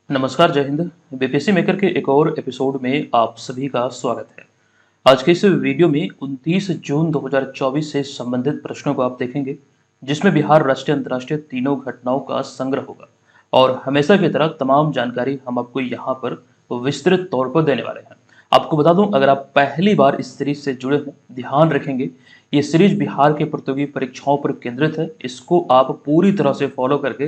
नमस्कार, जय Hind. BPSC maker के एक और एपिसोड में आप सभी का स्वागत है। आज के इस वीडियो में 29 जून 2024 से संबंधित प्रश्नों को आप देखेंगे, जिसमें बिहार राष्ट्रीय अंतर्राष्ट्रीय तीनों घटनाओं का संग्रह होगा और हमेशा की तरह तमाम जानकारी हम आपको यहाँ पर विस्तृत तौर पर देने वाले हैं। आपको बता दूं, अगर आप पहली बार इस सीरीज से जुड़े हैं, ध्यान रखेंगे ये सीरीज बिहार के प्रतियोगी परीक्षाओं पर केंद्रित है। इसको आप पूरी तरह से फॉलो करके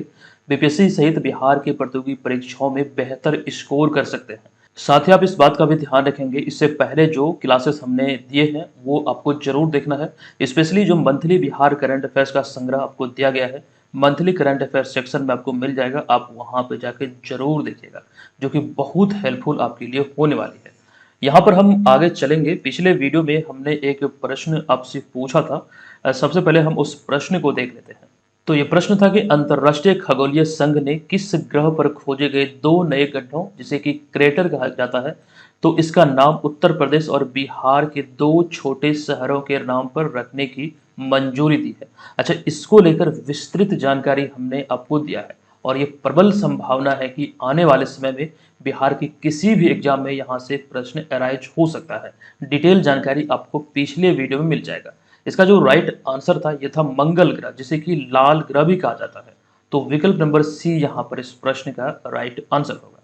बीपीएससी सहित बिहार के प्रतियोगी परीक्षाओं में बेहतर स्कोर कर सकते हैं। साथ ही आप इस बात का भी ध्यान रखेंगे, इससे पहले जो क्लासेस हमने दिए हैं वो आपको जरूर देखना है। स्पेशली जो मंथली बिहार करंट अफेयर्स का संग्रह आपको दिया गया है, मंथली करंट अफेयर्स सेक्शन में आपको मिल जाएगा, आप वहां पर जाके जरूर देखिएगा, जो कि बहुत हेल्पफुल आपके लिए होने वाली है। यहाँ पर हम आगे चलेंगे। पिछले वीडियो में हमने एक प्रश्न आपसे पूछा था, सबसे पहले हम उस प्रश्न को देख लेते हैं। तो ये प्रश्न था कि अंतरराष्ट्रीय खगोलीय संघ ने किस ग्रह पर खोजे गए दो नए गड्ढों, जिसे कि क्रेटर कहा जाता है, तो इसका नाम उत्तर प्रदेश और बिहार के दो छोटे शहरों के नाम पर रखने की मंजूरी दी है। अच्छा, इसको लेकर विस्तृत जानकारी हमने आपको दिया है और ये प्रबल संभावना है कि आने वाले समय में बिहार की किसी भी एग्जाम में यहाँ से प्रश्न अराइज हो सकता है। डिटेल जानकारी आपको पिछले वीडियो में मिल जाएगा। इसका जो राइट आंसर था ये था मंगल ग्रह, जिसे कि लाल ग्रह भी कहा जाता है। तो विकल्प नंबर सी यहाँ पर इस प्रश्न का राइट आंसर होगा।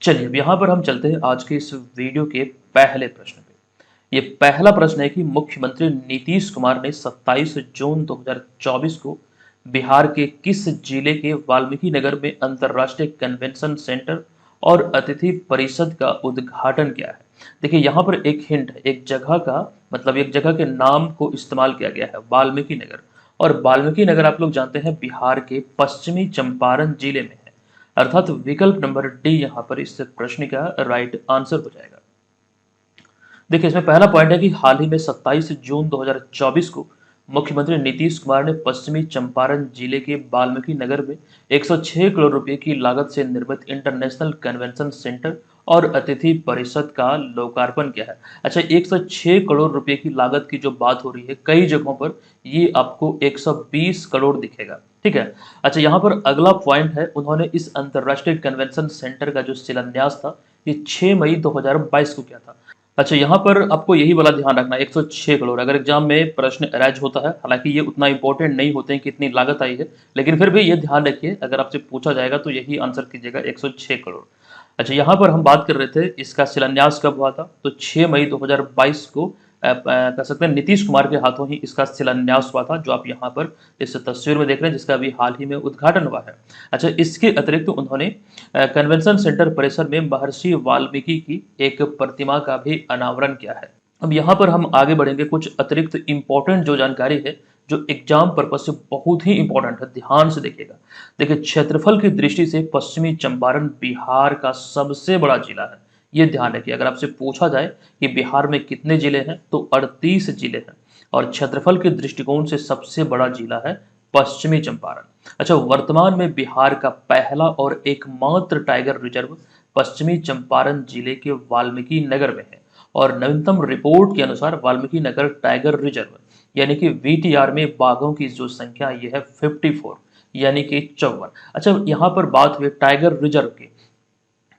चलिए, अब यहाँ पर हम चलते हैं आज के इस वीडियो के पहले प्रश्न पे। ये पहला प्रश्न है कि मुख्यमंत्री नीतीश कुमार ने 27 जून 2024 को बिहार के किस जिले के वाल्मीकि नगर में अंतर्राष्ट्रीय कन्वेंशन सेंटर और अतिथि परिषद का उद्घाटन किया है। देखिए, यहाँ पर एक हिंट है, एक जगह का मतलब एक जगह के नाम को इस्तेमाल किया गया है, वाल्मीकि नगर। और वाल्मीकि नगर आप लोग जानते हैं बिहार के पश्चिमी चंपारण जिले में है, अर्थात विकल्प नंबर डी यहाँ पर इस प्रश्न का राइट आंसर हो जाएगा। देखिए, इसमें पहला पॉइंट है कि हाल ही में 27 जून 2024 को मुख्यमंत्री नीतीश कुमार ने पश्चिमी चंपारण जिले के वाल्मीकि नगर में 106 करोड़ रुपए की लागत से निर्मित इंटरनेशनल कन्वेंशन सेंटर और अतिथि परिषद का लोकार्पण किया है। अच्छा, 106 करोड़ रुपए की लागत की जो बात हो रही है, कई जगहों पर ये आपको 120 करोड़ दिखेगा। ठीक है। अच्छा, यहाँ पर अगला पॉइंट है, उन्होंने इस अंतर्राष्ट्रीय कन्वेंशन सेंटर का जो शिलान्यास था ये 6 मई 2022 को किया था। अच्छा, यहाँ पर आपको यही वाला ध्यान रखना है, 106 करोड़ अगर एग्जाम में प्रश्न अराइज होता है, हालांकि ये उतना इंपॉर्टेंट नहीं होते हैं कि इतनी लागत आई है, लेकिन फिर भी ये ध्यान रखिए, अगर आपसे पूछा जाएगा तो यही आंसर कीजिएगा, 106 करोड़। अच्छा, यहाँ पर हम बात कर रहे थे इसका शिलान्यास कब हुआ था, तो 6 मई 2022 को कह सकते हैं नीतीश कुमार के हाथों ही इसका शिलान्यास हुआ था, जो आप यहाँ पर इस तस्वीर में देख रहे हैं, जिसका अभी हाल ही में उद्घाटन हुआ है। अच्छा, इसके अतिरिक्त उन्होंने कन्वेंशन सेंटर परिसर में महर्षि वाल्मीकि की एक प्रतिमा का भी अनावरण किया है। अब यहाँ पर हम आगे बढ़ेंगे, कुछ अतिरिक्त इंपॉर्टेंट जो जानकारी है जो एग्जाम पर्पज से बहुत ही इंपॉर्टेंट है, ध्यान से देखिएगा। देखिए, क्षेत्रफल की दृष्टि से पश्चिमी चंपारण बिहार का सबसे बड़ा जिला है, ये ध्यान रखिए। अगर आपसे पूछा जाए कि बिहार में कितने जिले हैं, तो 38 जिले हैं और क्षेत्रफल के दृष्टिकोण से सबसे बड़ा जिला है पश्चिमी चंपारण। अच्छा, वर्तमान में बिहार का पहला और एकमात्र टाइगर रिजर्व पश्चिमी चंपारण जिले के वाल्मीकि नगर में है और नवीनतम रिपोर्ट के अनुसार वाल्मीकि नगर टाइगर रिजर्व यानी कि वीटीआर में बाघों की जो संख्या ये है 54 यानी कि 54। अच्छा, यहाँ पर बात हुई टाइगर रिजर्व की,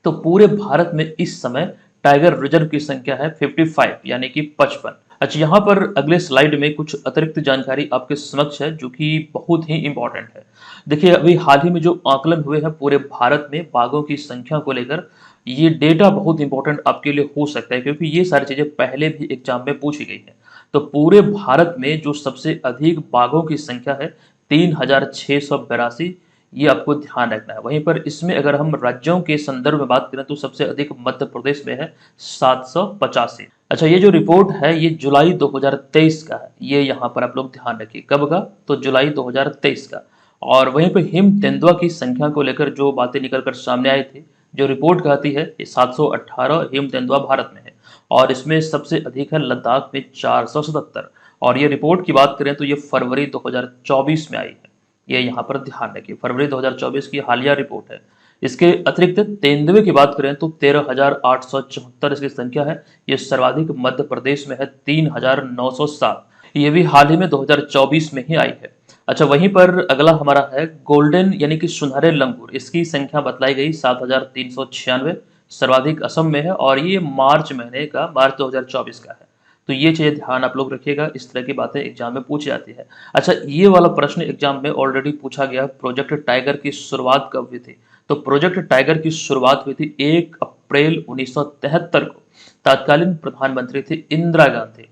तो पूरे भारत में इस समय टाइगर रिजर्व की संख्या है 55 यानी कि 55। अच्छा, यहाँ पर अगले स्लाइड में कुछ अतिरिक्त जानकारी आपके समक्ष है जो कि बहुत ही इंपॉर्टेंट है। देखिए, अभी हाल ही में जो आकलन हुए हैं पूरे भारत में बाघों की संख्या को लेकर, ये डेटा बहुत इंपॉर्टेंट आपके लिए हो सकता है, क्योंकि ये सारी चीजें पहले भी एग्जाम में पूछी गई है। तो पूरे भारत में जो सबसे अधिक बाघों की संख्या है 3682, ये आपको ध्यान रखना है। वहीं पर इसमें अगर हम राज्यों के संदर्भ में बात करें तो सबसे अधिक मध्य प्रदेश में है 785। अच्छा, ये जो रिपोर्ट है ये जुलाई 2023 का है, ये यहाँ पर आप लोग ध्यान रखिए, कब का, तो जुलाई 2023 का। और वहीं पर हिम तेंदुआ की संख्या को लेकर जो बातें निकल कर सामने आई थी, जो रिपोर्ट कहती है ये 718 हिम तेंदुआ भारत में है और इसमें सबसे अधिक है लद्दाख में 477। और ये रिपोर्ट की बात करें तो ये फरवरी 2024 में आई है, ये यहाँ पर ध्यान रखिए, फरवरी 2024 की हालिया रिपोर्ट है। इसके अतिरिक्त तेंदुए की बात करें तो 13,874 इसकी संख्या है, ये सर्वाधिक मध्य प्रदेश में है 3,907, ये भी हाल ही में 2024 में ही आई है। अच्छा, वहीं पर अगला हमारा है गोल्डन यानी कि सुनहरे लंगूर। इसकी संख्या बतलाई गई 7,396, सर्वाधिक असम में है और ये मार्च 2024 का है। तो ये चीज़ें ध्यान आप लोग रखिएगा, इस तरह की बातें एग्जाम में पूछी जाती है। अच्छा, ये वाला प्रश्न एग्जाम में ऑलरेडी पूछा गया, प्रोजेक्ट टाइगर की शुरुआत कब हुई थी? तो प्रोजेक्ट टाइगर की शुरुआत हुई थी 1 अप्रैल 1973 को। तत्कालीन प्रधानमंत्री थी इंदिरा गांधी।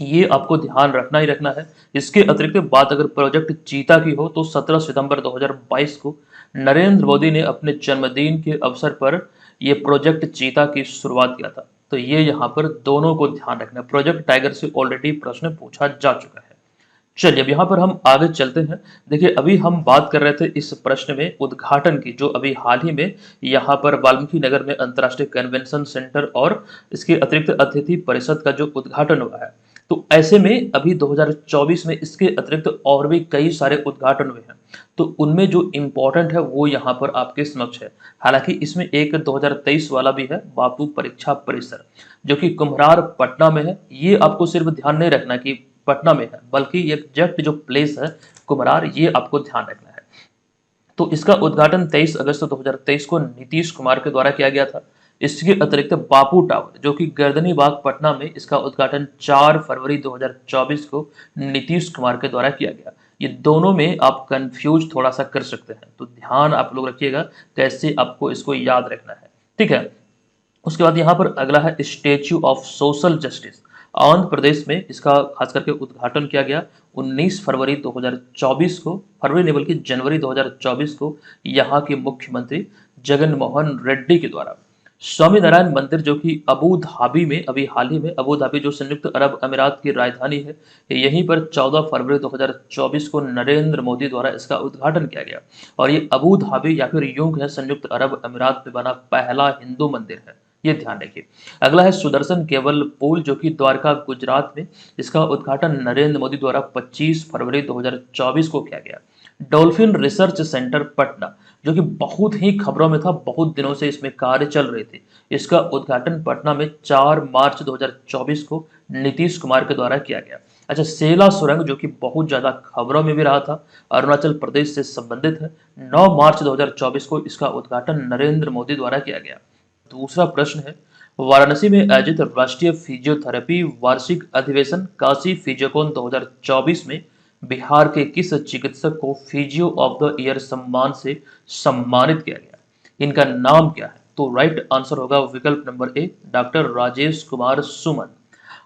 ये आपको ध्यान रखना ही रखना है। इसके अतिरिक्त बात अगर प्रोजेक्ट चीता की हो तो 17 सितंबर 2022 को नरेंद्र मोदी ने अपने जन्मदिन के अवसर पर ये प्रोजेक्ट चीता की शुरुआत किया था। तो ये यहाँ पर दोनों को ध्यान रखना है। प्रोजेक्ट टाइगर से ऑलरेडी प्रश्न पूछा जा चुका है। चलिए, अब यहाँ पर हम आगे चलते हैं। देखिए, अभी हम बात कर रहे थे इस प्रश्न में उद्घाटन की, जो अभी हाल ही में यहाँ पर वाल्मीकि नगर में अंतर्राष्ट्रीय कन्वेंशन सेंटर और इसके अतिरिक्त अतिथि परिषद का जो उद्घाटन हुआ है। तो ऐसे में अभी 2024 में इसके अतिरिक्त और भी कई सारे उद्घाटन हुए हैं। तो उनमें जो इम्पोर्टेंट है वो यहाँ पर आपके समक्ष है। हालांकि इसमें एक 2023 वाला भी है, बापू परीक्षा परिसर, जो कि कुम्हरार पटना में है। ये आपको सिर्फ ध्यान नहीं रखना कि पटना में है, बल्कि एग्जैक्ट जो प्लेस है कुम्हरार, ये आपको ध्यान रखना है। तो इसका उद्घाटन 23 अगस्त 2023 को नीतीश कुमार के द्वारा किया गया था। इसके अतिरिक्त बापू टावर, जो कि गर्दनी बाग पटना में, इसका उद्घाटन 4 फरवरी 2024 को नीतीश कुमार के द्वारा किया गया। ये दोनों में आप कंफ्यूज थोड़ा सा कर सकते हैं, तो ध्यान आप लोग रखिएगा कैसे आपको इसको याद रखना है। ठीक है। उसके बाद यहाँ पर अगला है statue of social justice. Andhra Pradesh में इसका खास करके उद्घाटन किया गया 19 फरवरी 2024 को, फरवरी नहीं बल्कि जनवरी 2024 को, यहाँ के मुख्यमंत्री जगन मोहन रेड्डी के द्वारा। स्वामी नारायण मंदिर, जो कि अबू धाबी में, अभी हाल ही में अबू धाबी जो संयुक्त अरब अमीरात की राजधानी है, यहीं पर 14 फरवरी 2024 को नरेंद्र मोदी द्वारा इसका उद्घाटन किया गया। और ये अबू धाबी या फिर यूं कहें संयुक्त अरब अमीरात में बना पहला हिंदू मंदिर है, ये ध्यान रखिए। अगला है सुदर्शन केबल पुल, जो कि द्वारका गुजरात में, इसका उद्घाटन नरेंद्र मोदी द्वारा 25 फरवरी 2024 को किया गया। डॉल्फिन रिसर्च सेंटर पटना, जो कि बहुत ही खबरों में था, बहुत दिनों से इसमें कार्य चल रहे थे। इसका उद्घाटन पटना में 4 मार्च 2024 को नीतीश कुमार के द्वारा किया गया। अच्छा, सेला सुरंग, जो कि बहुत ज्यादा खबरों में भी रहा था, अरुणाचल प्रदेश से संबंधित है, 9 मार्च 2024 को इसका उद्घाटन नरेंद्र मोदी द्वारा किया गया। दूसरा प्रश्न है, वाराणसी में आयोजित राष्ट्रीय फिजियोथेरेपी वार्षिक अधिवेशन काशी फिजियोकॉन 2024 में बिहार के किस चिकित्सक को फिजियो ऑफ द ईयर सम्मान से सम्मानित किया गया? इनका नाम क्या है? तो राइट आंसर होगा विकल्प number A, doctor Rajesh Kumar Suman.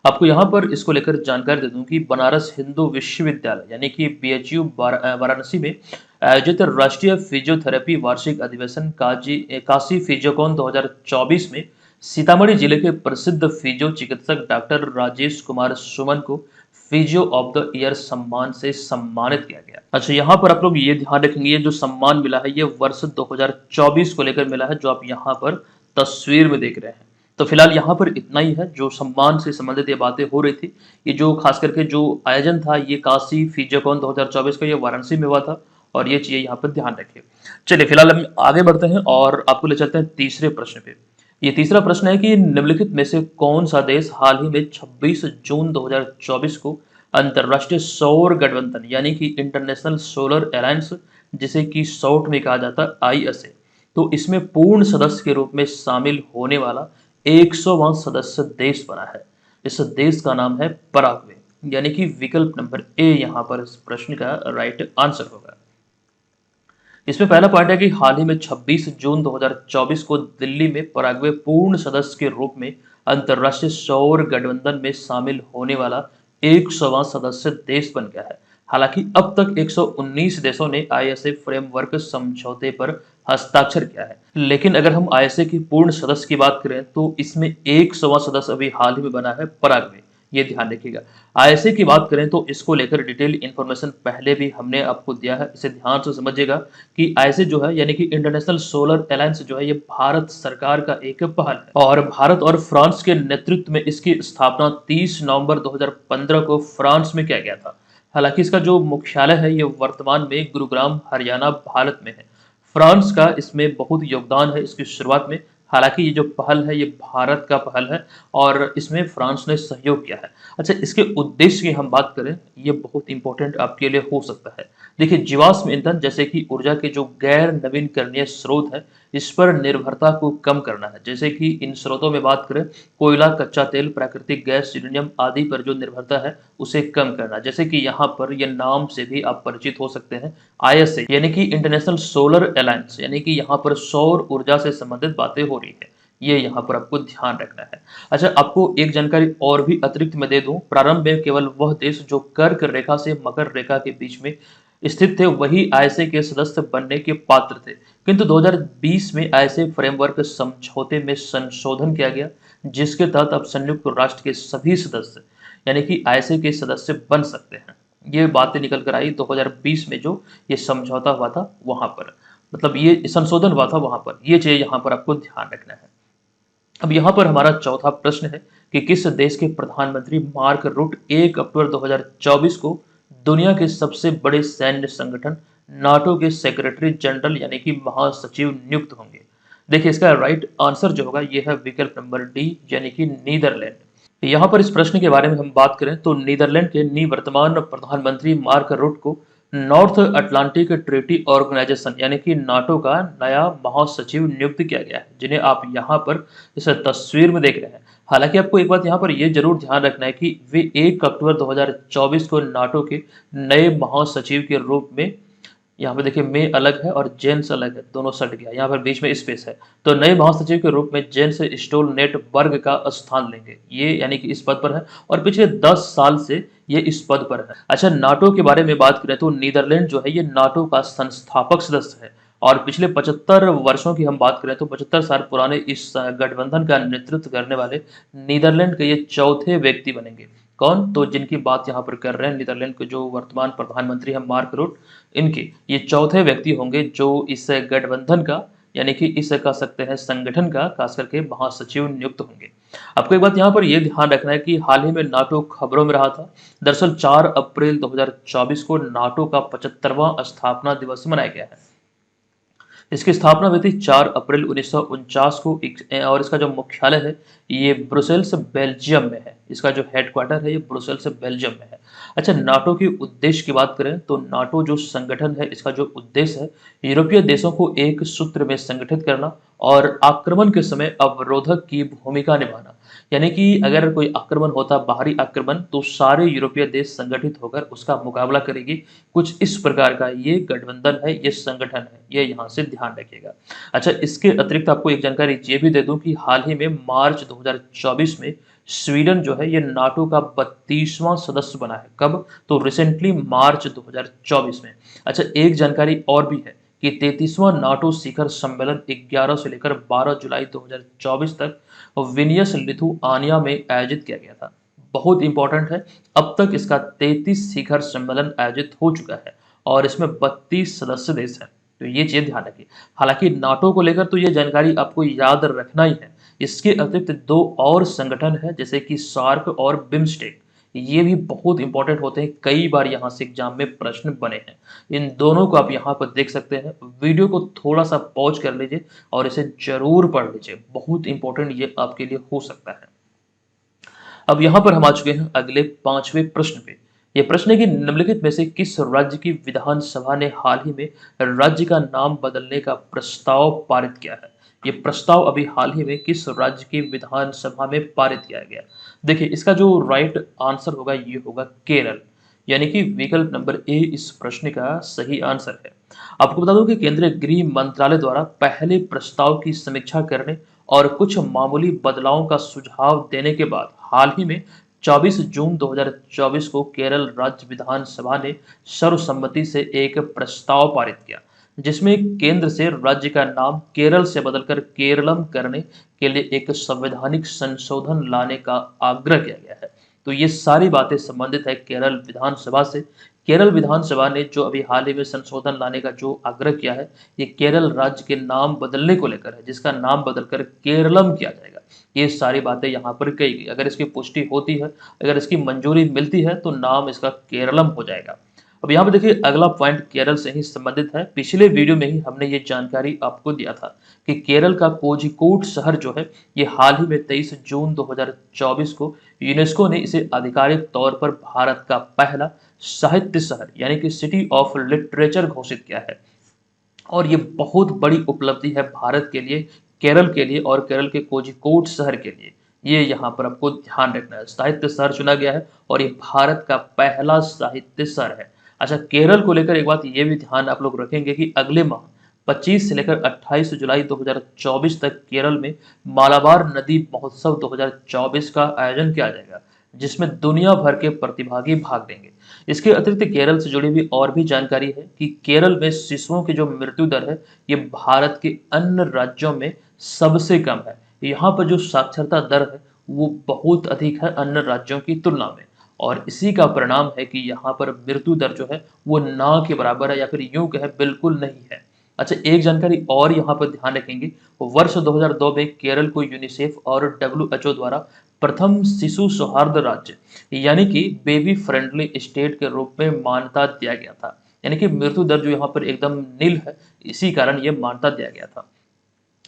आपको यहाँ पर इसको लेकर जानकारी दे दूं कि बनारस हिंदू विश्वविद्यालय यानी कि बीएचयू वाराणसी में आयोजित राष्ट्रीय फिजियोथेरेपी वार्षिक अधिवेशन काशी फिजियोकॉन 2024 में सीतामढ़ी जिले के प्रसिद्ध फिजियो चिकित्सक डॉक्टर राजेश कुमार सुमन को फिजियो ऑफ द ईयर सम्मान से सम्मानित किया गया। अच्छा, यहाँ पर आप लोग ये ध्यान रखेंगे, ये जो सम्मान मिला है ये वर्ष 2024 को लेकर मिला है, जो आप यहाँ पर तस्वीर में देख रहे हैं। तो फिलहाल यहाँ पर इतना ही है, जो सम्मान से संबंधित ये बातें हो रही थी। ये जो खास करके जो आयोजन था ये काशी फिजियोकॉन 2024 का, ये वाराणसी में हुआ था, और ये चीजें यहाँ पर ध्यान रखिए। चलिए, फिलहाल हम आगे बढ़ते हैं और आपको ले चलते हैं तीसरे प्रश्न पे। ये तीसरा प्रश्न है कि निम्नलिखित में से कौन सा देश हाल ही में 26 जून 2024 को अंतरराष्ट्रीय सौर गठबंधन यानी कि इंटरनेशनल सोलर अलायंस, जिसे कि शॉर्ट में कहा जाता है आईएसए, तो इसमें पूर्ण सदस्य के रूप में शामिल होने वाला 100वां सदस्य देश बना है? इस देश का नाम है पराग्वे, यानी कि विकल्प नंबर ए यहाँ पर इस प्रश्न का राइट आंसर होगा। इसमें पहला पॉइंट है कि हाल ही में 26 जून 2024 को दिल्ली में पराग्वे पूर्ण सदस्य के रूप में अंतर्राष्ट्रीय सौर गठबंधन में शामिल होने वाला 100वां सदस्य देश बन गया है। हालांकि अब तक 119 देशों ने आईएसए फ्रेमवर्क समझौते पर हस्ताक्षर किया है, लेकिन अगर हम आईएसए की पूर्ण सदस्य की बात करें तो इसमें 100वां सदस्य अभी हाल ही में बना है पराग्वे, ये ध्यान रखिएगा। आईएसए की बात करें तो इसको लेकर डिटेल इंफॉर्मेशन पहले भी हमने आपको दिया है, इसे ध्यान से समझिएगा कि आईएसए जो है यानी कि इंटरनेशनल सोलर अलायंस जो है, ये भारत सरकार का एक पहल है और भारत और फ्रांस के नेतृत्व में इसकी स्थापना 30 नवंबर 2015 को फ्रांस में किया गया था। हालांकि इसका जो मुख्यालय है ये वर्तमान में गुरुग्राम हरियाणा भारत में है। फ्रांस का इसमें बहुत योगदान है इसकी शुरुआत में। हालांकि ये जो पहल है ये भारत का पहल है और इसमें फ्रांस ने सहयोग किया है। अच्छा, इसके उद्देश्य की हम बात करें, ये बहुत इंपॉर्टेंट आपके लिए हो सकता है। देखिए, जीवाश्म ईंधन जैसे कि ऊर्जा के जो गैर नवीनकरणीय स्रोत है, इस पर निर्भरता को कम करना है। जैसे कि इन स्रोतों में बात करें, कोयला, कच्चा तेल, प्राकृतिक गैस, यूरेनियम आदि पर जो निर्भरता है उसे कम करना। जैसे कि यहाँ पर ये नाम से भी आप परिचित हो सकते हैं, ISA यानी कि इंटरनेशनल सोलर अलायंस, यानी कि यहाँ पर सौर ऊर्जा से संबंधित बातें हो रही है। ये यहाँ पर आपको ध्यान रखना है। अच्छा, आपको एक जानकारी और भी अतिरिक्त मैं दे दूं, प्रारंभ में केवल वह देश जो कर्क रेखा से मकर रेखा के बीच में स्थित थे वही ISA के सदस्य बनने के पात्र थे, किंतु 2020 में ISA फ्रेमवर्क समझौते में संशोधन किया गया, जिसके तहत अब संयुक्त राष्ट्र के सभी सदस्य यानी कि ISA के सदस्य बन सकते हैं। ये बातें निकल कर आई 2020 में, जो ये समझौता हुआ था वहां पर, मतलब ये संशोधन हुआ था वहां पर। ये चीज यहाँ पर आपको ध्यान रखना है। अब यहाँ पर हमारा चौथा प्रश्न है कि किस देश के प्रधानमंत्री मार्क रूट 1 अक्टूबर 2024 को दुनिया के सबसे बड़े सैन्य संगठन नाटो के सेक्रेटरी जनरल यानी कि महासचिव नियुक्त होंगे? देखिए, इसका राइट आंसर जो होगा ये है विकल्प नंबर डी, यानी कि नीदरलैंड। यहाँ पर इस प्रश्न के बारे में हम बात करें तो नीदरलैंड के निवर्तमान प्रधानमंत्री मार्क रूट को नॉर्थ अटलांटिक ट्रीटी ऑर्गेनाइजेशन यानी कि नाटो का नया महासचिव नियुक्त किया गया है, जिन्हें आप यहाँ पर इस तस्वीर में देख रहे हैं। हालांकि आपको एक बात यहाँ पर यह जरूर ध्यान रखना है कि वे 1 अक्टूबर 2024 को नाटो के नए महासचिव के रूप में, यहाँ पे देखिए मे अलग है और जेंस अलग है, दोनों सट गया, यहाँ पर बीच में स्पेस है, तो नए महासचिव के रूप में जेंस स्टोलनेटबर्ग का स्थान लेंगे, ये यानी कि इस पद पर है और पिछले 10 साल से ये इस पद पर है। अच्छा, नाटो के बारे में बात करें तो नीदरलैंड जो है ये नाटो का संस्थापक सदस्य है और पिछले 75 वर्षों की हम बात करें तो 75 साल पुराने इस गठबंधन का नेतृत्व करने वाले नीदरलैंड के ये चौथे व्यक्ति बनेंगे। कौन? तो जिनकी बात यहाँ पर कर रहे हैं, नीदरलैंड के जो वर्तमान प्रधानमंत्री हैं मार्क रूट, इनके ये चौथे व्यक्ति होंगे जो इस गठबंधन का यानी कि इस कह सकते हैं संगठन का खास करके महासचिव नियुक्त होंगे। आपको एक बात यहाँ पर यह ध्यान रखना है कि हाल ही में नाटो खबरों में रहा था। दरअसल 4 अप्रैल 2024 को नाटो का 75वां स्थापना दिवस मनाया गया है। इसकी स्थापना हुई थी 4 अप्रैल 1949 को और इसका जो मुख्यालय है ये ब्रुसेल्स बेल्जियम में है। इसका जो हेडक्वार्टर है ये ब्रुसेल्स बेल्जियम में है। अच्छा, नाटो के उद्देश्य की बात करें तो नाटो जो संगठन है इसका जो उद्देश्य है यूरोपीय देशों को एक सूत्र में संगठित करना और आक्रमण के समय अवरोधक की भूमिका निभाना। यानी कि अगर कोई आक्रमण होता, बाहरी आक्रमण, तो सारे यूरोपीय देश संगठित होकर उसका मुकाबला करेगी। कुछ इस प्रकार का ये गठबंधन है, ये संगठन है, ये यहाँ से ध्यान रखिएगा। अच्छा, इसके अतिरिक्त आपको एक जानकारी ये भी दे दूं कि हाल ही में मार्च 2024 में स्वीडन जो है ये नाटो का 32वां सदस्य बना है। कब? तो रिसेंटली मार्च 2024 में। अच्छा, एक जानकारी और भी है कि 33वां नाटो शिखर सम्मेलन 11 से लेकर 12 जुलाई 2024 तक विनियस लिथुआनिया में आयोजित किया गया था। बहुत इंपॉर्टेंट है, अब तक इसका 33 शिखर सम्मेलन आयोजित हो चुका है और इसमें 32 सदस्य देश हैं, तो ये चीज ध्यान रखिए। हालांकि नाटो को लेकर तो ये जानकारी आपको याद रखना ही है। इसके अतिरिक्त दो और संगठन है जैसे कि सार्क और बिम्स्टेक, ये भी बहुत इंपॉर्टेंट होते हैं, कई बार यहाँ से एग्जाम में प्रश्न बने हैं। इन दोनों को आप यहाँ पर देख सकते हैं। वीडियो को थोड़ा सा पॉज कर लीजिए और इसे जरूर पढ़ लीजिए, बहुत इंपॉर्टेंट ये आपके लिए हो सकता है। अब यहाँ पर हम आ चुके हैं अगले 5वें प्रश्न पे। ये प्रश्न है कि निम्नलिखित में से किस राज्य की विधानसभा ने हाल ही में राज्य का नाम बदलने का प्रस्ताव पारित किया है? ये प्रस्ताव अभी हाल ही में किस राज्य की विधानसभा में पारित किया गया? देखिए, इसका जो राइट आंसर होगा ये होगा केरल, यानी कि विकल्प नंबर ए इस प्रश्न का सही आंसर है। आपको बता दूं कि केंद्रीय गृह मंत्रालय द्वारा पहले प्रस्ताव की समीक्षा करने और कुछ मामूली बदलावों का सुझाव देने के बाद हाल ही में 24 जून 2024 को केरल राज्य विधानसभा ने सर्वसम्मति से एक प्रस्ताव पारित किया, जिसमें केंद्र से राज्य का नाम केरल से बदलकर केरलम करने के लिए एक संवैधानिक संशोधन लाने का आग्रह किया गया है। तो ये सारी बातें संबंधित है केरल विधानसभा से। केरल विधानसभा ने जो अभी हाल ही में संशोधन लाने का जो आग्रह किया है ये केरल राज्य के नाम बदलने को लेकर है, जिसका नाम बदलकर केरलम किया जाएगा। ये सारी बातें यहाँ पर कही गई। अगर इसकी पुष्टि होती है, अगर इसकी मंजूरी मिलती है तो नाम इसका केरलम हो जाएगा। अब यहाँ पे देखिए अगला पॉइंट केरल से ही संबंधित है। पिछले वीडियो में ही हमने ये जानकारी आपको दिया था कि केरल का कोझिकोड शहर जो है ये हाल ही में 23 जून 2024 को यूनेस्को ने इसे आधिकारिक तौर पर भारत का पहला साहित्य शहर यानी कि सिटी ऑफ लिटरेचर घोषित किया है। और ये बहुत बड़ी उपलब्धि है भारत के लिए, केरल के लिए और केरल के कोझिकोड शहर के लिए। ये यहाँ पर आपको ध्यान रखना है, साहित्य शहर चुना गया है और ये भारत का पहला साहित्य शहर है। अच्छा, केरल को लेकर एक बात ये भी ध्यान आप लोग रखेंगे कि अगले माह 25 से लेकर 28 जुलाई 2024 तक केरल में मालाबार नदी महोत्सव 2024 का आयोजन किया जाएगा, जिसमें दुनिया भर के प्रतिभागी भाग लेंगे। इसके अतिरिक्त केरल से जुड़ी हुई और भी जानकारी है कि केरल में शिशुओं की जो मृत्यु दर है ये भारत के अन्य राज्यों में सबसे कम है। यहाँ पर जो साक्षरता दर है वो बहुत अधिक है अन्य राज्यों की तुलना में, और इसी का परिणाम है कि यहाँ पर मृत्यु दर जो है वो ना के बराबर है या फिर यूं कहे बिल्कुल नहीं है। अच्छा, एक जानकारी और यहाँ पर ध्यान रखेंगे, वर्ष 2002 में केरल को यूनिसेफ और WHO द्वारा प्रथम शिशु सौहार्द राज्य यानी कि बेबी फ्रेंडली स्टेट के रूप में मान्यता दिया गया था। यानी कि मृत्यु दर जो यहाँ पर एकदम नील है, इसी कारण ये मान्यता दिया गया था।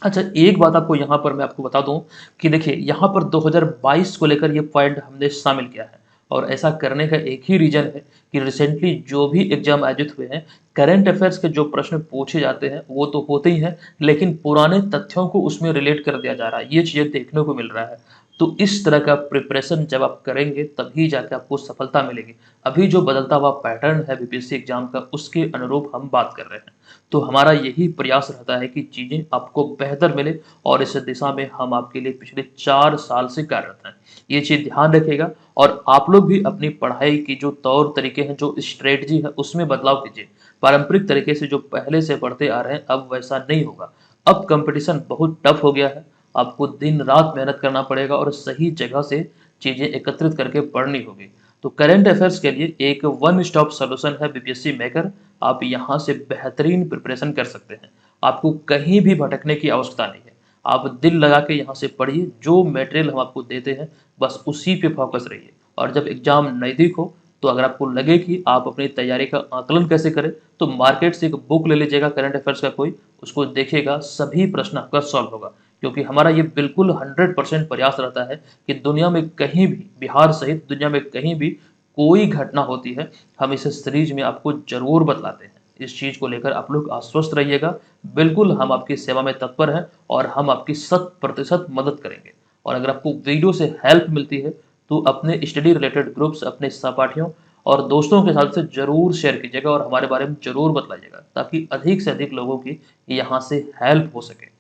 अच्छा, एक बात आपको यहाँ पर मैं आपको बता दूं कि देखिए यहाँ पर 2022 को लेकर ये पॉइंट हमने शामिल किया है, और ऐसा करने का एक ही रीजन है कि रिसेंटली जो भी एग्जाम आयोजित हुए हैं, करंट अफेयर्स के जो प्रश्न पूछे जाते हैं वो तो होते ही हैं, लेकिन पुराने तथ्यों को उसमें रिलेट कर दिया जा रहा है। ये चीजें देखने को मिल रहा है। तो इस तरह का प्रिपरेशन जब आप करेंगे तभी जाके आपको सफलता मिलेगी। अभी जो बदलता हुआ पैटर्न है बीपीएससी एग्जाम का, उसके अनुरूप हम बात कर रहे हैं। तो हमारा यही प्रयास रहता है कि चीजें आपको बेहतर मिले, और इस दिशा में हम आपके लिए पिछले 4 साल से कार्यरत हैं। ये चीज ध्यान रखिएगा, और आप लोग भी अपनी पढ़ाई की जो तौर तरीके हैं, जो स्ट्रेटजी है, उसमें बदलाव कीजिए। पारंपरिक तरीके से जो पहले से पढ़ते आ रहे हैं अब वैसा नहीं होगा। अब कंपटीशन बहुत टफ हो गया है, आपको दिन रात मेहनत करना पड़ेगा और सही जगह से चीजें एकत्रित करके पढ़नी होगी। तो करंट अफेयर्स के लिए एक वन स्टॉप सॉल्यूशन है बीपीएससी मेकर। आप यहाँ से बेहतरीन प्रिपरेशन कर सकते हैं। आपको कहीं भी भटकने की आवश्यकता नहीं है। आप दिल लगा के यहाँ से पढ़िए, जो मटेरियल हम आपको देते हैं बस उसी पे फोकस रहिए। और जब एग्जाम नज़दीक हो तो अगर आपको लगे कि आप अपनी तैयारी का आकलन कैसे करें, तो मार्केट से एक बुक ले लीजिएगा करंट अफेयर्स का कोई, उसको देखिएगा, सभी प्रश्न आपका सॉल्व होगा। क्योंकि हमारा ये बिल्कुल 100% प्रयास रहता है कि दुनिया में कहीं भी, बिहार सहित दुनिया में कहीं भी कोई घटना होती है, हम इस सीरीज में आपको जरूर बतलाते हैं। इस चीज को लेकर आप लोग आश्वस्त रहिएगा। बिल्कुल हम आपकी सेवा में तत्पर हैं और हम आपकी 100% मदद करेंगे। और अगर आपको वीडियो से हेल्प मिलती है तो अपने स्टडी रिलेटेड ग्रुप्स, अपने सहपाठियों और दोस्तों के साथ से जरूर शेयर कीजिएगा और हमारे बारे में जरूर बताइएगा, ताकि अधिक से अधिक लोगों की यहाँ से हेल्प हो सके।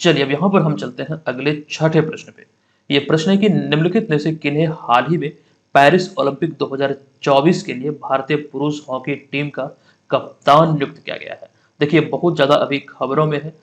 चलिए अब यहाँ पर हम चलते हैं अगले छठे प्रश्न पे। ये प्रश्न है कि निम्नलिखित में से किन्हें हाल ही में पेरिस ओलंपिक 2024 के लिए भारतीय पुरुष हॉकी टीम का कप्तान नियुक्त किया गया है। देखिए बहुत ज्यादा अभी खबरों में है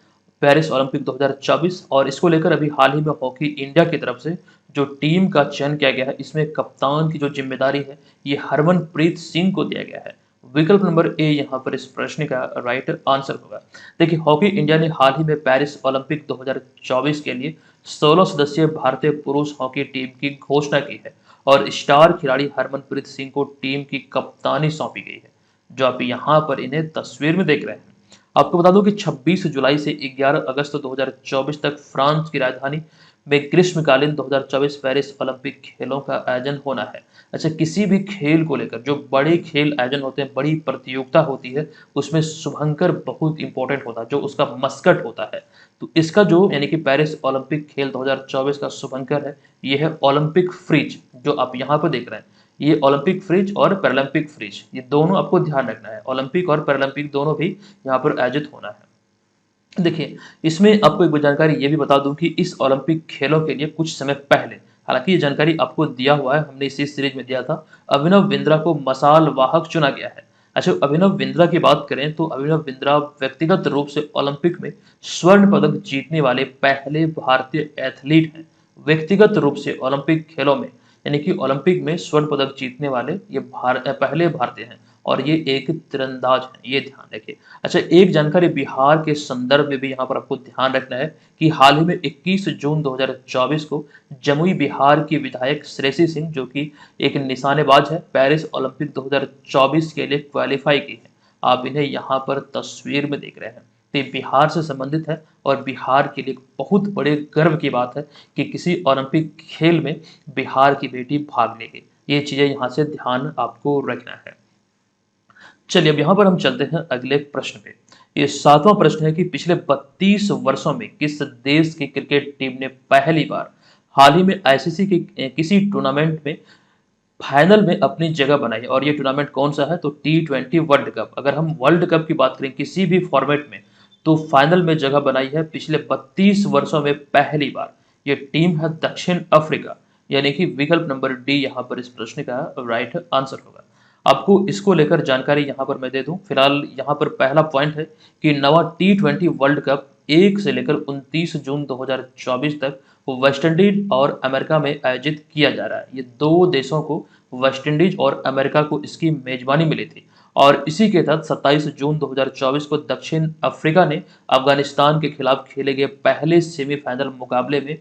पेरिस ओलंपिक 2024, और इसको लेकर अभी हाल ही में हॉकी इंडिया की तरफ से जो टीम का चयन किया गया है, इसमें कप्तान की जो जिम्मेदारी है ये हरमनप्रीत सिंह को दिया गया है। विकल्प नंबर ए यहाँ पर इस प्रश्न का राइट आंसर होगा। देखिए हॉकी इंडिया ने हाल ही में पेरिस ओलंपिक 2024 के लिए 16 सदस्यीय भारतीय पुरुष हॉकी टीम की घोषणा की है, और स्टार खिलाड़ी हरमनप्रीत सिंह को टीम की कप्तानी सौंपी गई है, जो आप यहाँ पर इन्हें तस्वीर में देख रहे हैं। आपको बता दूं कि 26 जुलाई से 11 अगस्त 2024 तक फ्रांस की राजधानी में ग्रीष्मकालीन 2024 पेरिस ओलंपिक खेलों का आयोजन होना है। अच्छा, किसी भी खेल को लेकर जो बड़े खेल आयोजन होते हैं, बड़ी प्रतियोगिता होती है, उसमें शुभंकर बहुत इंपॉर्टेंट होता है, जो उसका मस्कट होता है। तो इसका जो यानी कि पेरिस ओलंपिक खेल 2024 का शुभंकर है, ये है ओलंपिक फ्रिज, जो आप यहाँ पर देख रहे हैं। ये ओलंपिक फ्रिज और पैरालंपिक फ्रिज, ये दोनों आपको ध्यान रखना है। ओलंपिक और पैरालंपिक दोनों भी यहाँ पर आयोजित होना है। देखिए इसमें आपको एक जानकारी ये भी बता दूं कि इस ओलंपिक खेलों के लिए कुछ समय पहले, हालांकि ये जानकारी आपको दिया हुआ है, हमने इसी सीरीज में दिया था, अभिनव बिंद्रा को मसाल वाहक चुना गया है। अच्छा, अभिनव बिंद्रा की बात करें तो अभिनव बिंद्रा व्यक्तिगत रूप से ओलंपिक में स्वर्ण पदक जीतने वाले पहले भारतीय एथलीट हैं। व्यक्तिगत रूप से ओलंपिक खेलों में यानी कि ओलंपिक में स्वर्ण पदक जीतने वाले ये पहले भारतीय हैं, और ये एक तीरंदाज है, ये ध्यान रखिए। अच्छा, एक जानकारी बिहार के संदर्भ में भी यहाँ पर आपको ध्यान रखना है कि हाल ही में 21 जून 2024 को जमुई बिहार की विधायक श्रेयसी सिंह, जो कि एक निशानेबाज है, पेरिस ओलंपिक 2024 के लिए क्वालिफाई की है। आप इन्हें यहाँ पर तस्वीर में देख रहे हैं। तो ये बिहार से संबंधित है और बिहार के लिए बहुत बड़े गर्व की बात है कि किसी ओलंपिक खेल में बिहार की बेटी भाग लेगी। ये चीजें यहाँ से ध्यान आपको रखना है। चलिए अब यहाँ पर हम चलते हैं अगले प्रश्न पे। ये 7वां प्रश्न है कि पिछले 32 वर्षों में किस देश की क्रिकेट टीम ने पहली बार हाल ही में आईसीसी के किसी टूर्नामेंट में फाइनल में अपनी जगह बनाई, और ये टूर्नामेंट कौन सा है? तो T20 वर्ल्ड कप। अगर हम वर्ल्ड कप की बात करें किसी भी फॉर्मेट में, तो फाइनल में जगह बनाई है पिछले 32 वर्षों में पहली बार। ये टीम है दक्षिण अफ्रीका, यानी कि विकल्प नंबर डी यहाँ पर इस प्रश्न का राइट आंसर होगा। आपको इसको लेकर जानकारी यहाँ पर मैं दे दूं। फिलहाल यहाँ पर पहला पॉइंट है कि नवा T20 वर्ल्ड कप 1 से लेकर 29 जून 2024 तक वेस्टइंडीज और अमेरिका में आयोजित किया जा रहा है। ये दो देशों को, वेस्टइंडीज और अमेरिका को, इसकी मेजबानी मिली थी और इसी के तहत 27 जून 2024 को दक्षिण अफ्रीका ने अफगानिस्तान के खिलाफ खेले गए पहले सेमीफाइनल मुकाबले में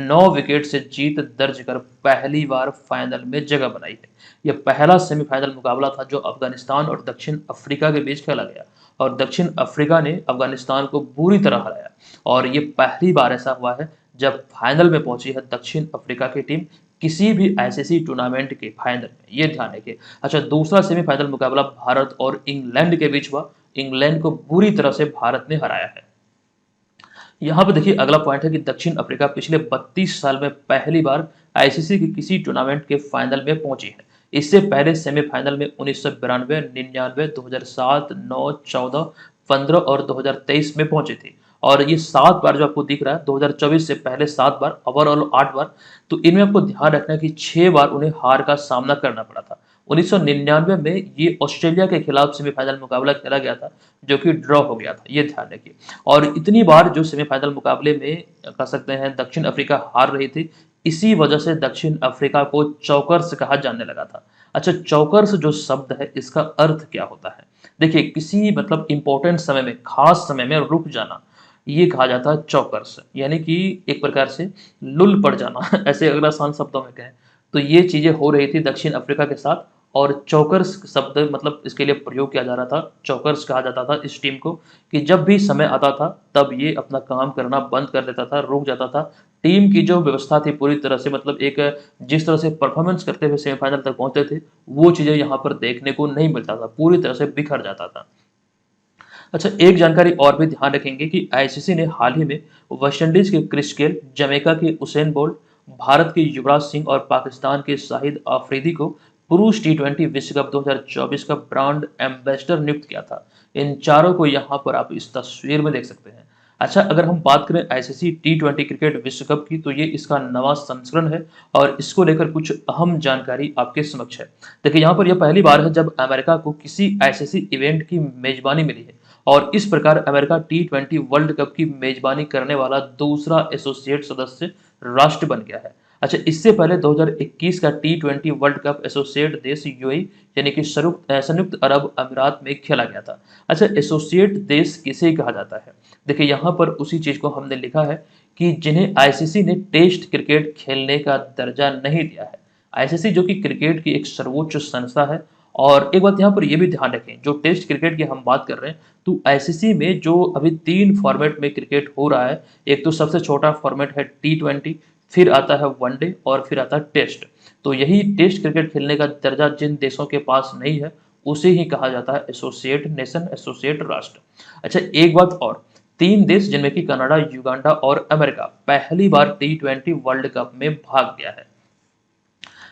9 विकेट से जीत दर्ज कर पहली बार फाइनल में जगह बनाई है। यह पहला सेमीफाइनल मुकाबला था जो अफगानिस्तान और दक्षिण अफ्रीका के बीच खेला गया और दक्षिण अफ्रीका ने अफगानिस्तान को बुरी तरह हराया और ये पहली बार ऐसा हुआ है जब फाइनल में पहुंची है दक्षिण अफ्रीका की टीम किसी भी आईसीसी टूर्नामेंट के फाइनल में, ये ध्यान रखिए। अच्छा, दूसरा सेमीफाइनल मुकाबला भारत और इंग्लैंड के बीच हुआ। इंग्लैंड को बुरी तरह से भारत ने हराया है। यहाँ पे देखिए अगला पॉइंट है कि दक्षिण अफ्रीका पिछले 32 साल में पहली बार आईसीसी के किसी टूर्नामेंट के फाइनल में पहुंची है। इससे पहले सेमीफाइनल में 1992, 99, 2007, 9, 14, 15 और 2023 में पहुंची थी और ये 7 बार जो आपको दिख रहा है 2024 से पहले 7 बार, ओवरऑल 8 बार। तो इनमें आपको ध्यान रखना है कि 6 बार उन्हें हार का सामना करना पड़ा था। 1999 में ये ऑस्ट्रेलिया के खिलाफ सेमीफाइनल मुकाबला खेला गया था जो कि ड्रॉ हो गया था, ये ध्यान रखिए। और इतनी बार जो सेमीफाइनल मुकाबले में कह सकते हैं दक्षिण अफ्रीका हार रही थी, इसी वजह से दक्षिण अफ्रीका को चौकर्स कहा जाने लगा था। अच्छा, चौकर्स जो शब्द है इसका अर्थ क्या होता है? देखिए, किसी मतलब इंपॉर्टेंट समय में, खास समय में रुक जाना, ये कहा जाता है चौकर्स, यानी कि एक प्रकार से लुल पड़ जाना ऐसे अगर आसान शब्दों में कहें तो ये चीजें हो रही थी दक्षिण अफ्रीका के साथ और चौकर्स शब्द मतलब इसके लिए प्रयोग किया जा रहा था। चौकर्स कहा जाता था इस टीम को कि जब भी समय आता था तब ये अपना काम करना बंद कर देता था, रुक जाता था। टीम की जो व्यवस्था थी पूरी तरह से मतलब एक जिस तरह से परफॉर्मेंस करते हुए सेमीफाइनल तक पहुंचते थे वो चीजें यहाँ पर देखने को नहीं मिलता था, पूरी तरह से बिखर जाता था। अच्छा, एक जानकारी और भी ध्यान रखेंगे कि आईसीसी ने हाल ही में वेस्टइंडीज के क्रिस गेल, जमैका के उसेन बोल्ट, भारत के युवराज सिंह और पाकिस्तान के शाहिद आफरीदी को पुरुष T20 विश्व कप 2024 का ब्रांड एम्बेसडर नियुक्त किया था। इन चारों को यहाँ पर आप इस तस्वीर में देख सकते हैं। अच्छा, अगर हम बात करें आईसीसी T20 क्रिकेट विश्व कप की तो ये इसका नवा संस्करण है और इसको लेकर कुछ अहम जानकारी आपके समक्ष है। देखिए, यहाँ पर यह पहली बार है जब अमेरिका को किसी आईसीसी इवेंट की मेजबानी मिली है और इस प्रकार अमेरिका T20 वर्ल्ड कप की मेजबानी करने वाला दूसरा एसोसिएट सदस्य राष्ट्र बन गया है। अच्छा, इससे पहले 2021 का T20 वर्ल्ड कप एसोसिएट देश यूएई यानी कि संयुक्त अरब अमीरात में खेला गया था। अच्छा, एसोसिएट देश किसे कहा जाता है? देखिए, यहाँ पर उसी चीज को हमने लिखा है कि जिन्हें आईसीसी ने टेस्ट क्रिकेट खेलने का दर्जा नहीं दिया है। आईसीसी जो कि क्रिकेट की एक सर्वोच्च संस्था है और एक बात यहाँ पर यह भी ध्यान रखें, जो टेस्ट क्रिकेट की हम बात कर रहे हैं तो आईसीसी में जो अभी 3 फॉर्मेट में क्रिकेट हो रहा है, एक तो सबसे छोटा फॉर्मेट है T20, फिर आता है वनडे और फिर आता है टेस्ट। तो यही टेस्ट क्रिकेट खेलने का दर्जा जिन देशों के पास नहीं है उसे ही कहा जाता है एसोसिएट नेशन, एसोसिएट राष्ट्र। अच्छा, एक बात और, 3 देश जिनमें कि कनाडा, युगांडा और अमेरिका पहली बार T20 वर्ल्ड कप में भाग लिया है।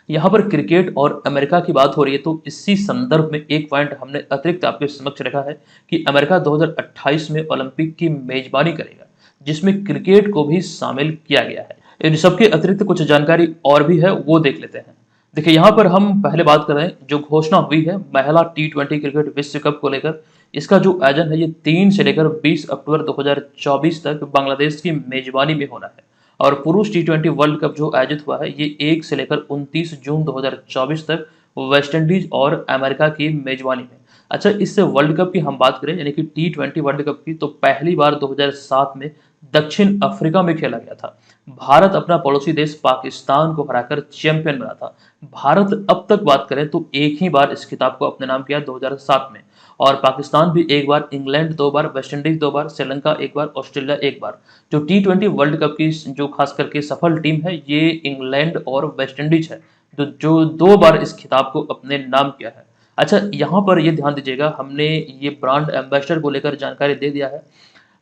यहाँ पर क्रिकेट और अमेरिका की बात हो रही है तो इसी संदर्भ में एक पॉइंट हमने अतिरिक्त आपके समक्ष रखा है कि अमेरिका 2028 में ओलंपिक की मेजबानी करेगा जिसमें क्रिकेट को भी शामिल किया गया है। इन सबके अतिरिक्त कुछ जानकारी और भी है, वो देख लेते हैं। देखिए, यहाँ पर हम पहले बात कर रहे हैं जो घोषणा हुई है महिला T20 क्रिकेट विश्व कप को लेकर। इसका जो आयोजन है ये 3 से लेकर 20 अक्टूबर 2024 तक बांग्लादेश की मेजबानी में होना है और पुरुष T20 वर्ल्ड कप जो आयोजित हुआ है ये 1 से लेकर 29 जून 2024 तक वेस्टइंडीज और अमेरिका की मेजबानी में। अच्छा, इस वर्ल्ड कप की हम बात करें यानी कि T20 वर्ल्ड कप की, तो पहली बार 2007 में दक्षिण अफ्रीका में खेला गया था। भारत अपना पड़ोसी देश पाकिस्तान को हराकर चैंपियन बना था। भारत अब तक बात करें तो एक ही बार इस खिताब को अपने नाम किया 2007 में, और पाकिस्तान भी एक बार, इंग्लैंड 2 बार, वेस्टइंडीज 2 बार, श्रीलंका एक बार, ऑस्ट्रेलिया एक बार। जो T20 वर्ल्ड कप की जो खास करके सफल टीम है, ये इंग्लैंड और वेस्टइंडीज है, जो 2 बार इस खिताब को अपने नाम किया है। अच्छा, यहाँ पर ये ध्यान दीजिएगा, हमने ये ब्रांड एम्बेसडर को लेकर जानकारी दे दिया है।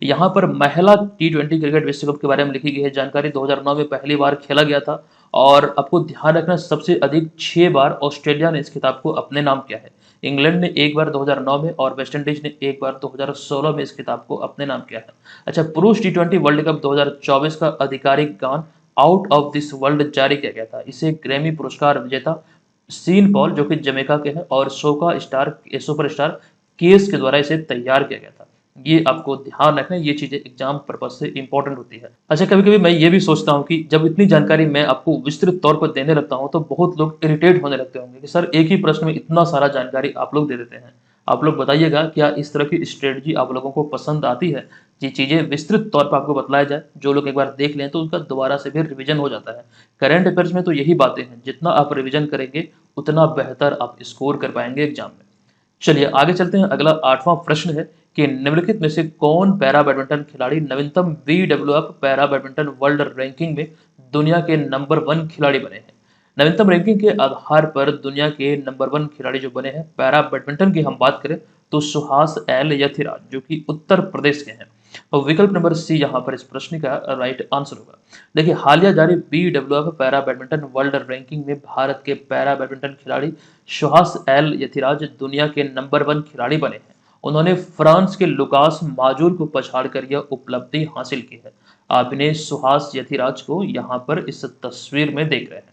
यहाँ पर महिला T20 क्रिकेट विश्व कप के बारे में लिखी गई है जानकारी। 2009 में पहली बार खेला गया था, और आपको ध्यान रखना सबसे अधिक 6 बार ऑस्ट्रेलिया ने इस खिताब को अपने नाम किया है। इंग्लैंड ने एक बार 2009 में, और वेस्टइंडीज ने एक बार 2016 में इस खिताब को अपने नाम किया है। अच्छा, पुरुष T20 वर्ल्ड कप 2024 का आधिकारिक गान आउट ऑफ दिस वर्ल्ड जारी किया गया था। इसे ग्रैमी पुरस्कार विजेता सीन पॉल, जो कि जमैका के हैं, और सोका स्टार सुपरस्टार केस के द्वारा इसे तैयार किया गया था। ये आपको ध्यान रखना है, ये चीजें एग्जाम पर्पज से इंपॉर्टेंट होती है। अच्छा, कभी कभी मैं ये भी सोचता हूँ कि जब इतनी जानकारी मैं आपको विस्तृत तौर पर देने लगता हूँ, तो बहुत लोग इरिटेट होने लगते होंगे कि सर एक ही प्रश्न में इतना सारा जानकारी आप लोग दे देते हैं। आप लोग बताइएगा, क्या इस तरह की स्ट्रेटजी आप लोगों को पसंद आती है? ये चीजें विस्तृत तौर पर आपको बतलाया जाए, जो लोग एक बार देख लें तो उनका दोबारा से भी रिवीजन हो जाता है। करंट अफेयर्स में तो यही बातें हैं, जितना आप रिवीजन करेंगे उतना बेहतर आप स्कोर कर पाएंगे एग्जाम में। चलिए आगे चलते हैं। अगला 8वां प्रश्न है कि निम्नलिखित में से कौन पैरा बैडमिंटन खिलाड़ी नवीनतम BWF para badminton world ranking में दुनिया के नंबर 1 खिलाड़ी बने हैं? नवीनतम रैंकिंग के आधार पर दुनिया के नंबर 1 खिलाड़ी जो बने हैं पैरा बैडमिंटन की हम बात करें, तो सुहास एल यथिराज, जो कि उत्तर प्रदेश के हैं। और विकल्प नंबर सी यहाँ पर इस प्रश्न का राइट आंसर होगा। देखिए, हालिया जारी BWF para badminton world ranking में भारत के पैरा बैडमिंटन खिलाड़ी सुहास एल यथिराज दुनिया के नंबर 1 खिलाड़ी बने हैं। उन्होंने फ्रांस के लुकास माजूर को पछाड़कर यह उपलब्धि हासिल की है। आप इन्हें सुहास यथिराज को यहाँ पर इस तस्वीर में देख रहे हैं।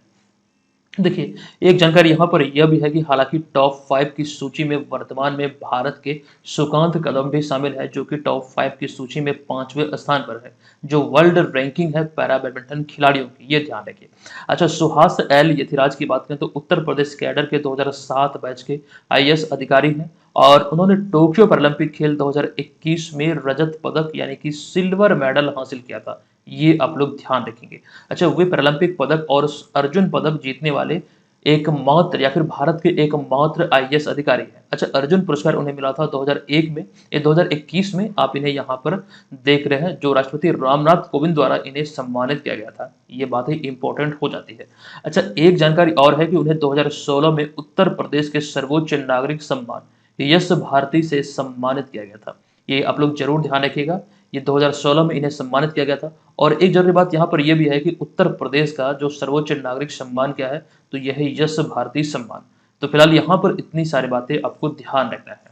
देखिए, एक जानकारी यहाँ पर यह भी है कि हालांकि टॉप 5 की सूची में वर्तमान में भारत के सुकांत कदम भी शामिल है, जो कि टॉप 5 की सूची में 5वें स्थान पर है, जो वर्ल्ड रैंकिंग है पैरा बैडमिंटन खिलाड़ियों की, ये ध्यान रखिए। अच्छा, सुहास एल यथिराज की बात करें तो उत्तर प्रदेश कैडर के 2007 बैच के IAS अधिकारी हैं, और उन्होंने टोक्यो पैरालंपिक खेल 2021 में रजत पदक यानी कि सिल्वर मेडल हासिल किया था। ये आप लोग ध्यान रखेंगे। अच्छा, वे पैरालंपिक पदक और अर्जुन पदक जीतने वाले एकमात्र या फिर भारत के एकमात्र IAS अधिकारी हैं। अच्छा, अर्जुन पुरस्कार उन्हें मिला था 2001 में, ये 2021 में आप इन्हें यहाँ पर देख रहे हैं, जो राष्ट्रपति रामनाथ कोविंद द्वारा इन्हें सम्मानित किया गया था। ये बातें इंपॉर्टेंट हो जाती है। अच्छा, एक जानकारी और है कि उन्हें 2016 में उत्तर प्रदेश के सर्वोच्च नागरिक सम्मान यश भारती से सम्मानित किया गया था। ये आप लोग जरूर ध्यान रखिएगा, ये 2016 में इन्हें सम्मानित किया गया था। और एक जरूरी बात यहाँ पर यह भी है कि उत्तर प्रदेश का जो सर्वोच्च नागरिक सम्मान क्या है, तो यह है यश भारती सम्मान। तो फिलहाल यहाँ पर इतनी सारी बातें आपको ध्यान रखना है।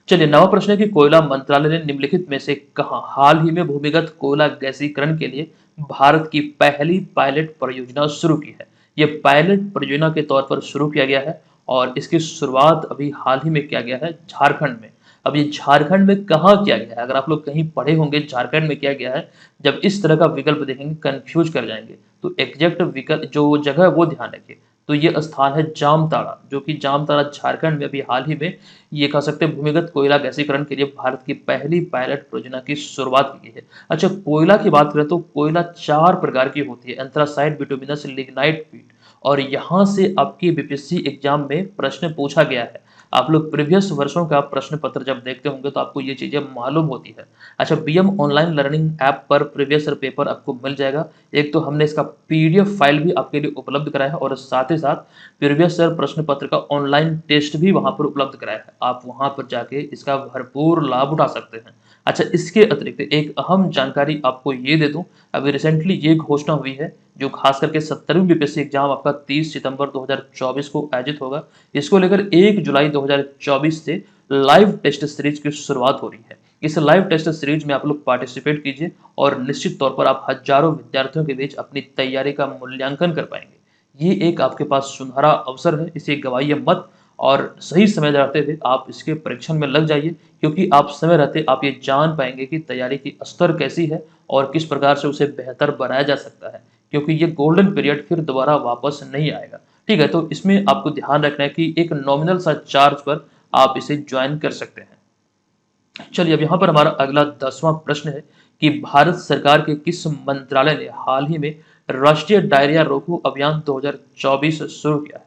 चलिए, नवा प्रश्न है कि कोयला मंत्रालय ने निम्नलिखित में से कहा हाल ही में भूमिगत कोयला गैसीकरण के लिए भारत की पहली पायलट परियोजना शुरू की है? यह पायलट परियोजना के तौर पर शुरू किया गया है, और इसकी शुरुआत अभी हाल ही में किया गया है झारखंड में। अब ये झारखंड में कहाँ किया गया है? अगर आप लोग कहीं पढ़े होंगे झारखंड में किया गया है, जब इस तरह का विकल्प देखेंगे कंफ्यूज कर जाएंगे, तो एग्जैक्ट विकल्प जो जगह है वो ध्यान रखिए। तो ये स्थान है जामताड़ा, जो कि जामताड़ा झारखंड में अभी हाल ही में ये कह सकते हैं भूमिगत कोयला गैसीकरण के लिए भारत की पहली पायलट परियोजना की शुरुआत की है। अच्छा, कोयला की बात करें तो कोयला 4 प्रकार की होती है, एंथ्रासाइट, बिटुमिनस, लिग्नाइट, पीट। और यहाँ से आपकी बीपीएससी एग्जाम में प्रश्न पूछा गया है। आप लोग प्रीवियस वर्षों का प्रश्न पत्र जब देखते होंगे तो आपको ये चीजें मालूम होती है। अच्छा, BM ऑनलाइन लर्निंग ऐप पर प्रीवियस पेपर आपको मिल जाएगा। एक तो हमने इसका PDF फाइल भी आपके लिए उपलब्ध कराया है, और साथ ही साथ प्रीवियस प्रश्न पत्र का ऑनलाइन टेस्ट भी वहां पर उपलब्ध कराया है। आप वहां पर जाके इसका भरपूर लाभ उठा सकते हैं। अच्छा, इसके अतिरिक्त एक अहम जानकारी आपको ये दे दूं, अभी रिसेंटली ये घोषणा हुई है, जो खास करके 70वीं बीपीएससी एग्जाम आपका 30 सितंबर 2024 को आयोजित होगा। इसको लेकर 1 जुलाई 2024 से लाइव टेस्ट सीरीज की शुरुआत हो रही है। इस लाइव टेस्ट सीरीज में आप लोग पार्टिसिपेट कीजिए, और निश्चित तौर पर आप हजारों विद्यार्थियों के बीच अपनी तैयारी का मूल्यांकन कर पाएंगे। ये एक आपके पास सुनहरा अवसर है, इसे गवाइए मत, और सही समय रहते हुए आप इसके परीक्षण में लग जाइए, क्योंकि आप समय रहते आप ये जान पाएंगे कि तैयारी की स्तर कैसी है और किस प्रकार से उसे बेहतर बनाया जा सकता है, क्योंकि ये गोल्डन पीरियड फिर दोबारा वापस नहीं आएगा। ठीक है, तो इसमें आपको ध्यान रखना है कि एक नॉमिनल सा चार्ज पर आप इसे ज्वाइन कर सकते हैं। चलिए अब यहाँ पर हमारा अगला 10वां प्रश्न है कि भारत सरकार के किस मंत्रालय ने हाल ही में राष्ट्रीय डायरिया रोको अभियान 2024 शुरू किया है?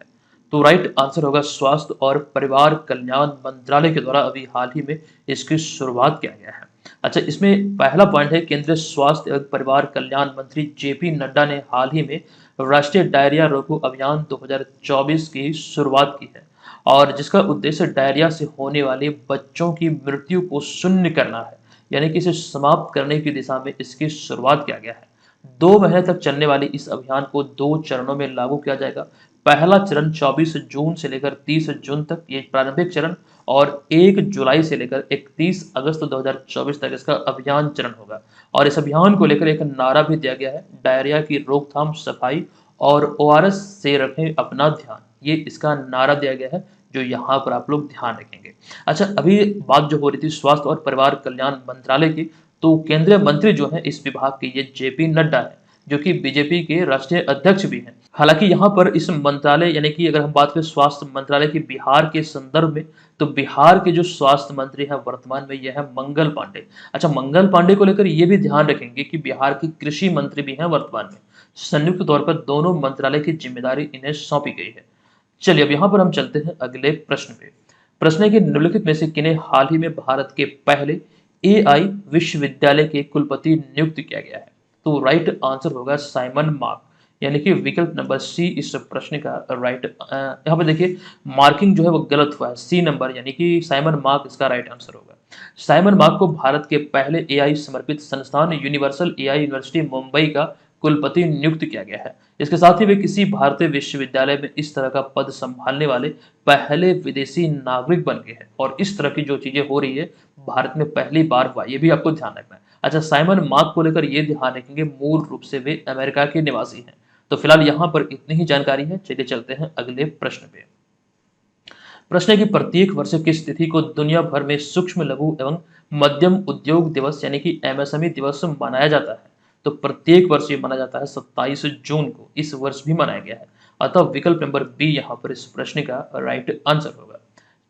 तो राइट आंसर होगा स्वास्थ्य और परिवार कल्याण मंत्रालय के द्वारा अभी हाल ही में इसकी शुरुआत किया गया है। अच्छा, इसमें पहला पॉइंट है केंद्रीय स्वास्थ्य एवं परिवार कल्याण मंत्री जेपी नड्डा ने हाल ही में राष्ट्रीय डायरिया रोको अभियान 2024 की शुरुआत की है और जिसका उद्देश्य डायरिया से होने वाले बच्चों की मृत्यु को शून्य करना है, यानी कि इसे समाप्त करने की दिशा में इसकी शुरुआत किया गया है। 2 महीने तक चलने वाले इस अभियान को 2 चरणों में लागू किया जाएगा। पहला चरण 24 जून से लेकर 30 जून तक ये प्रारंभिक चरण और 1 जुलाई से लेकर 31 अगस्त 2024 तक इसका अभियान चरण होगा और इस अभियान को लेकर एक नारा भी दिया गया है, डायरिया की रोकथाम, सफाई और ओआरएस से रखें अपना ध्यान। ये इसका नारा दिया गया है जो यहाँ पर आप लोग ध्यान रखेंगे। अच्छा, अभी बात जो हो रही थी स्वास्थ्य और परिवार कल्याण मंत्रालय की, तो केंद्रीय मंत्री जो है इस विभाग के ये जेपी नड्डा है जो कि बीजेपी के राष्ट्रीय अध्यक्ष भी हैं। हालांकि यहाँ पर इस मंत्रालय यानी कि अगर हम बात करें स्वास्थ्य मंत्रालय की बिहार के संदर्भ में, तो बिहार के जो स्वास्थ्य मंत्री हैं वर्तमान में यह है मंगल पांडे। अच्छा, मंगल पांडे को लेकर ये भी ध्यान रखेंगे कि बिहार की कृषि मंत्री भी हैं वर्तमान में। संयुक्त तौर पर दोनों मंत्रालय की जिम्मेदारी इन्हें सौंपी गई है। चलिए अब यहाँ पर हम चलते हैं अगले प्रश्न पे। प्रश्न है कि निम्नलिखित में से किन्हें हाल ही में भारत के पहले एआई विश्वविद्यालय के कुलपति नियुक्त किया गया है? तो राइट आंसर होगा साइमन मार्क, यानी कि विकल्प नंबर सी इस प्रश्न का राइट। यहाँ पर देखिए मार्किंग जो है वो गलत हुआ है, सी नंबर यानी कि साइमन मार्क इसका राइट आंसर होगा। साइमन मार्क को भारत के पहले एआई समर्पित संस्थान यूनिवर्सल एआई यूनिवर्सिटी मुंबई का कुलपति नियुक्त किया गया है। इसके साथ ही वे किसी भारतीय विश्वविद्यालय में इस तरह का पद संभालने वाले पहले विदेशी नागरिक बन गए हैं और इस तरह की जो चीजें हो रही है भारत में पहली बार हुआ, ये भी आपको ध्यान रखना है। अच्छा, साइमन मार्क को लेकर ये ध्यान रखेंगे मूल रूप से वे अमेरिका के निवासी हैं। तो फिलहाल यहाँ पर इतनी ही जानकारी है। चलिए चलते हैं अगले प्रश्न पे। प्रश्न है कि प्रत्येक वर्ष किस तिथि को दुनिया भर में सूक्ष्म लघु एवं मध्यम उद्योग दिवस यानी कि एमएसएमई दिवस मनाया जाता है? तो प्रत्येक वर्ष ये माना जाता है 27 जून को, इस वर्ष भी मनाया गया है। अतः विकल्प नंबर बी यहाँ पर इस प्रश्न का राइट आंसर होगा।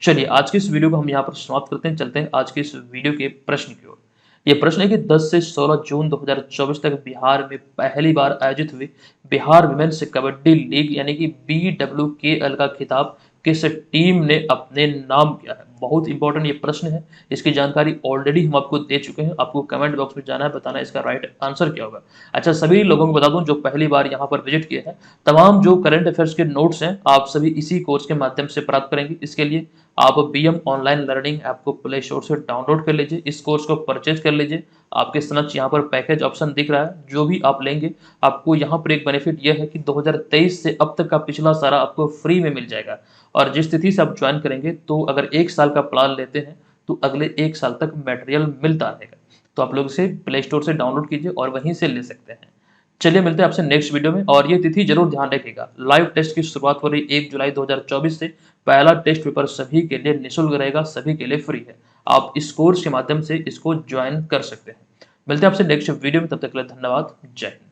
चलिए आज की इस वीडियो को हम यहाँ पर समाप्त करते हैं, चलते हैं आज के इस वीडियो के प्रश्न की ओर। ये प्रश्न है कि 10 से 16 जून 2024 तक बिहार में पहली बार आयोजित हुई बिहार विमेन्स कबड्डी लीग यानी कि BWKL का खिताब किस टीम ने अपने नाम किया है? बहुत इंपॉर्टेंट ये प्रश्न है, इसकी जानकारी ऑलरेडी हम आपको दे चुके हैं। आपको कमेंट बॉक्स में जाना है, बताना है इसका राइट आंसर क्या होगा। अच्छा, सभी लोगों को बता दूं जो पहली बार यहाँ पर विजिट किए हैं, तमाम जो करंट अफेयर्स के नोट्स हैं आप सभी इसी कोर्स के माध्यम से प्राप्त करेंगे। इसके लिए आप BM ऑनलाइन लर्निंग ऐप को प्ले स्टोर से डाउनलोड कर लीजिए, इस कोर्स को परचेज कर लीजिए। आपके समक्ष यहाँ पर पैकेज ऑप्शन दिख रहा है, जो भी आप लेंगे आपको यहाँ पर एक बेनिफिट यह है कि 2023 से अब तक का पिछला सारा आपको फ्री में मिल जाएगा और जिस तिथि से आप ज्वाइन करेंगे, तो अगर 1 साल का प्लान लेते हैं तो अगले 1 साल तक मटेरियल मिलता रहेगा। तो आप लोग इसे प्ले स्टोर से डाउनलोड कीजिए और वहीं से ले सकते हैं। चलिए मिलते हैं आपसे नेक्स्ट वीडियो में और ये तिथि जरूर ध्यान रखिएगा, लाइव टेस्ट की शुरुआत हो रही 1 जुलाई 2024 से। पहला टेस्ट पेपर सभी के लिए निःशुल्क रहेगा, सभी के लिए फ्री है। आप इस कोर्स के माध्यम से इसको ज्वाइन कर सकते हैं। मिलते हैं आपसे नेक्स्ट वीडियो में, तब तक के लिए धन्यवाद। जय हिंद।